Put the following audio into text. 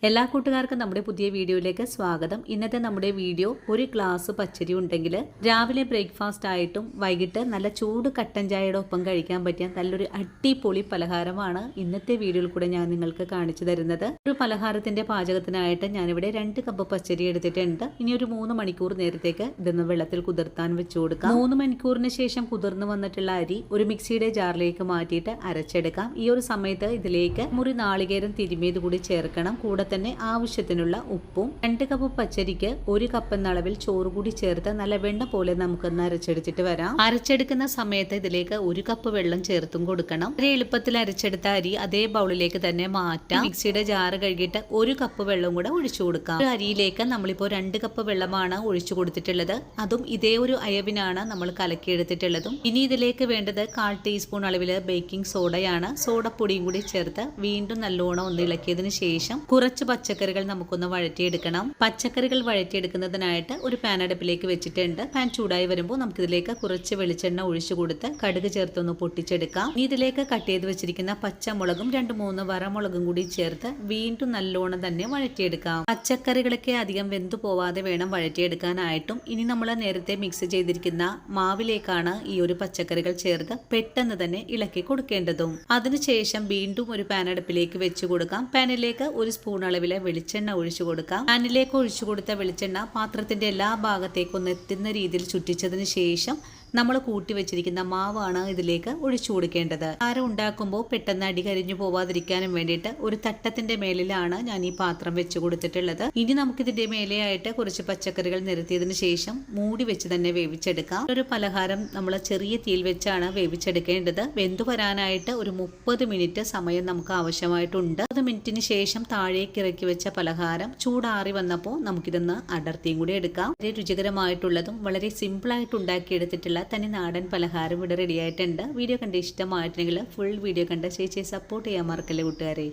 എല്ലാ കൂട്ടുകാർക്കും നമ്മുടെ പുതിയ വീഡിയോയിലേക്ക് സ്വാഗതം. ഇന്നത്തെ നമ്മുടെ വീഡിയോ ഒരു ഗ്ലാസ് പച്ചരി ഉണ്ടെങ്കിൽ രാവിലെ ബ്രേക്ക്ഫാസ്റ്റ് ആയിട്ടും വൈകിട്ട് നല്ല ചൂട് കട്ടൻ ചായയുടെ ഒപ്പം കഴിക്കാൻ പറ്റിയ നല്ലൊരു അടിപൊളി പലഹാരമാണ് ഇന്നത്തെ വീഡിയോയിൽ കൂടെ ഞാൻ നിങ്ങൾക്ക് കാണിച്ചു തരുന്നത്. ഒരു പലഹാരത്തിന്റെ പാചകത്തിനായിട്ട് ഞാനിവിടെ 2 കപ്പ് പച്ചരി എടുത്തിട്ടുണ്ട്. ഇനി ഒരു 3 മണിക്കൂർ നേരത്തേക്ക് ഇതൊന്ന് വെള്ളത്തിൽ കുതിർത്താൻ വെച്ചു കൊടുക്കാം. 3 മണിക്കൂറിന് ശേഷം കുതിർന്നു വന്നിട്ടുള്ള അരി ഒരു മിക്സിയുടെ ജാറിലേക്ക് മാറ്റിയിട്ട് അരച്ചെടുക്കാം. ഈ ഒരു സമയത്ത് ഇതിലേക്ക് മുറി നാളികേരം തിരുമിയത് കൂടി ചേർക്കണം. കൂടെ തന്നെ ആവശ്യത്തിനുള്ള ഉപ്പും 2 കപ്പ് പച്ചരിക്ക് 1 കപ്പ് എന്ന അളവിൽ ചോറ് കൂടി ചേർത്ത് നല്ല വെണ്ണ പോലെ നമുക്കൊന്ന് അരച്ചെടുത്തിട്ട് വരാം. അരച്ചെടുക്കുന്ന സമയത്ത് ഇതിലേക്ക് 1 കപ്പ് വെള്ളം ചേർത്തും കൊടുക്കണം. വളരെ എളുപ്പത്തിൽ അരച്ചെടുത്ത അരി അതേ ബൗളിലേക്ക് തന്നെ മാറ്റാം. മിക്സിയുടെ ജാറ് കഴുകിയിട്ട് 1 കപ്പ് വെള്ളം കൂടെ ഒഴിച്ചു കൊടുക്കാം. ഒരു അരിയിലേക്ക് നമ്മളിപ്പോൾ 2 കപ്പ് വെള്ളമാണ് ഒഴിച്ചു കൊടുത്തിട്ടുള്ളത്. അതും ഇതേ ഒരു അയവിനാണ് നമ്മൾ കലക്കിയെടുത്തിട്ടുള്ളതും. ഇനി ഇതിലേക്ക് വേണ്ടത് 1/4 ടീസ്പൂൺ അളവിൽ ബേക്കിംഗ് സോഡയാണ്. സോഡപ്പൊടിയും കൂടി ചേർത്ത് വീണ്ടും നല്ലോണം ഒന്ന് ഇളക്കിയതിനു ശേഷം കുറച്ച് പച്ചക്കറികൾ നമുക്കൊന്ന് വഴറ്റിയെടുക്കണം. പച്ചക്കറികൾ വഴറ്റിയെടുക്കുന്നതിനായിട്ട് ഒരു പാൻ അടുപ്പിലേക്ക് വെച്ചിട്ടുണ്ട്. പാൻ ചൂടായി വരുമ്പോൾ നമുക്കിതിലേക്ക് കുറച്ച് വെളിച്ചെണ്ണ ഒഴിച്ചു കൊടുത്ത് കടുക് ചേർത്തൊന്ന് പൊട്ടിച്ചെടുക്കാം. ഇനി ഇതിലേക്ക് കട്ട് ചെയ്ത് വെച്ചിരിക്കുന്ന പച്ചമുളകും 2-3 വറമുളകും കൂടി ചേർത്ത് വീണ്ടും നല്ലോണം തന്നെ വഴറ്റിയെടുക്കാം. പച്ചക്കറികളൊക്കെ അധികം വെന്തു പോവാതെ വേണം വഴറ്റിയെടുക്കാനായിട്ടും. ഇനി നമ്മൾ നേരത്തെ മിക്സ് ചെയ്തിരിക്കുന്ന മാവിലേക്കാണ് ഈ ഒരു പച്ചക്കറികൾ ചേർത്ത് പെട്ടെന്ന് തന്നെ ഇളക്കി കൊടുക്കേണ്ടതും. അതിനുശേഷം വീണ്ടും ഒരു പാൻ അടുപ്പിലേക്ക് വെച്ചു കൊടുക്കാം. പാനിലേക്ക് 1 സ്പൂൺ അളവിലെ വെളിച്ചെണ്ണ ഒഴിച്ചു കൊടുക്കാം. പാനിലേക്ക് ഒഴിച്ചു കൊടുത്ത വെളിച്ചെണ്ണ പാത്രത്തിന്റെ എല്ലാ ഭാഗത്തേക്കും ഒന്ന് എത്തുന്ന രീതിയിൽ ചുറ്റിച്ചതിന് ശേഷം നമ്മൾ കൂട്ടി വെച്ചിരിക്കുന്ന മാവാണ് ഇതിലേക്ക് ഒഴിച്ചു കൊടുക്കേണ്ടത്. ആരം ഉണ്ടാക്കുമ്പോൾ പെട്ടെന്ന് അടി കരിഞ്ഞു പോവാതിരിക്കാനും വേണ്ടിയിട്ട് ഒരു തട്ടത്തിന്റെ മേലിലാണ് ഞാൻ ഈ പാത്രം വെച്ചു കൊടുത്തിട്ടുള്ളത്. ഇനി നമുക്കിതിന്റെ മേലെയായിട്ട് കുറച്ച് പച്ചക്കറികൾ നിരത്തിയതിനു ശേഷം മൂടി വെച്ച് തന്നെ വേവിച്ചെടുക്കാം. ഒരു പലഹാരം നമ്മൾ ചെറിയ തീയിൽ വെച്ചാണ് വേവിച്ചെടുക്കേണ്ടത്. വെന്തു വരാനായിട്ട് ഒരു 30 മിനിറ്റ് സമയം നമുക്ക് ആവശ്യമായിട്ടുണ്ട്. 30 മിനിറ്റിന് ശേഷം താഴേക്ക് ഇറക്കി വെച്ച പലഹാരം ചൂടാറി വന്നപ്പോൾ നമുക്കിതൊന്ന് അടർത്തിയും കൂടി എടുക്കാം. വളരെ രുചികരമായിട്ടുള്ളതും വളരെ സിമ്പിൾ ആയിട്ട് ഉണ്ടാക്കിയെടുത്തിട്ടുള്ള തനി നാടൻ പലഹാരം ഇവിടെ റെഡി ആയിട്ടുണ്ട്. വീഡിയോ കണ്ട് ഇഷ്ടമായിട്ടുണ്ടെങ്കിൽ ഫുൾ വീഡിയോ കണ്ട് ചേച്ചിയെ സപ്പോർട്ട് ചെയ്യാൻ മറക്കല്ലേ കൂട്ടുകാരെ.